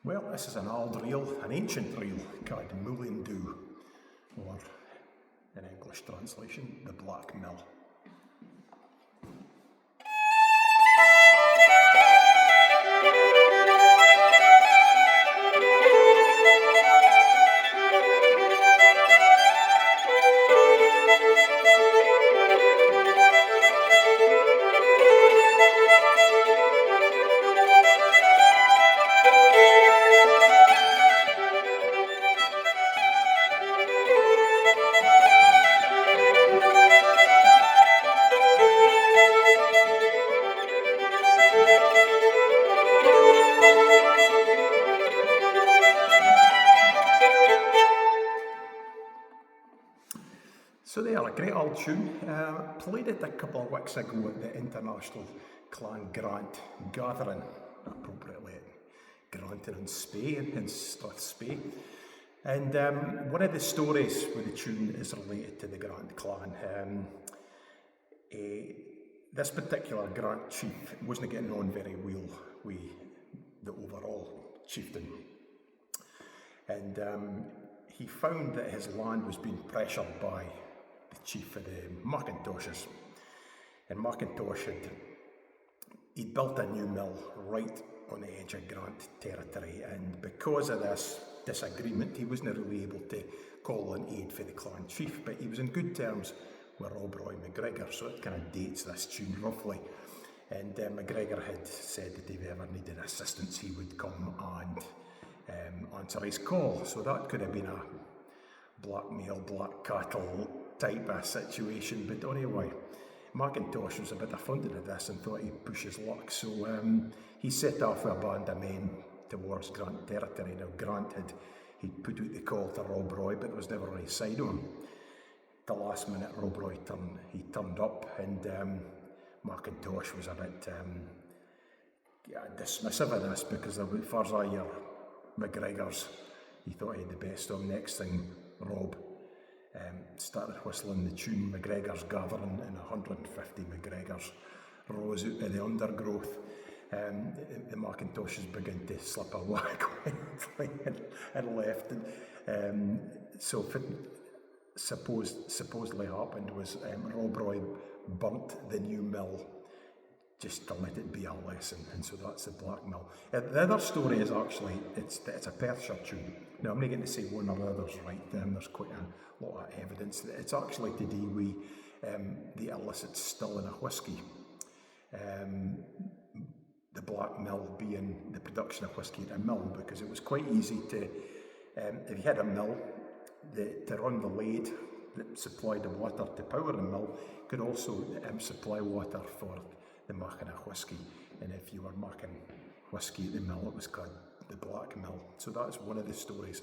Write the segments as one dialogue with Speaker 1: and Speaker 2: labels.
Speaker 1: Well, this is an old reel, an ancient reel called Muillean, or in English translation, the Black Mill. So they are a great old tune. Played it a couple of weeks ago at the International Clan Grant Gathering, appropriately at Granton-on-Spey in Strathspey. And one of the stories with the tune is related to the Grant clan. This particular Grant chief wasn't getting on very well with the overall chieftain. And he found that his land was being pressured by the chief of the Macintoshes. And Macintosh he'd built a new mill right on the edge of Grant territory, and because of this disagreement he wasn't really able to call on aid for the clan chief, but he was in good terms with Rob Roy McGregor, so it kind of dates this tune roughly. And McGregor had said that if he ever needed assistance he would come and answer his call, so that could have been a blackmail, black cattle type of situation. But anyway, Macintosh was a bit affronted at this and thought he'd push his luck, so he set off with a band of men towards Grant territory. Now Grant he'd put out the call to Rob Roy, but there was never any side on him. The last minute Rob Roy turned up, and Macintosh was a bit dismissive of this, because as far as I hear McGregor's, he thought he had the best of him. Next thing, Rob started whistling the tune McGregor's Gathering, and 150 McGregors rose out of the undergrowth. The Macintoshes began to slip away quietly and left. So supposedly happened was Rob Roy burnt the new mill just to let it be a lesson, and so that's the Black Mill. The other story is actually, it's a Perthshire tune. Now I'm not going to say one or the other's right, there's quite a lot of evidence that it's actually to do with the illicit stilling of whisky. The Black Mill being the production of whisky at a mill, because it was quite easy to, if you had a mill, to run the lathe that supplied the water to power the mill, could also supply water for the making of whisky. And if you were making whisky at the mill, it was called the Black Mill. So that's one of the stories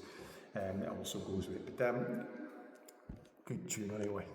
Speaker 1: that also goes with it. But good tune anyway.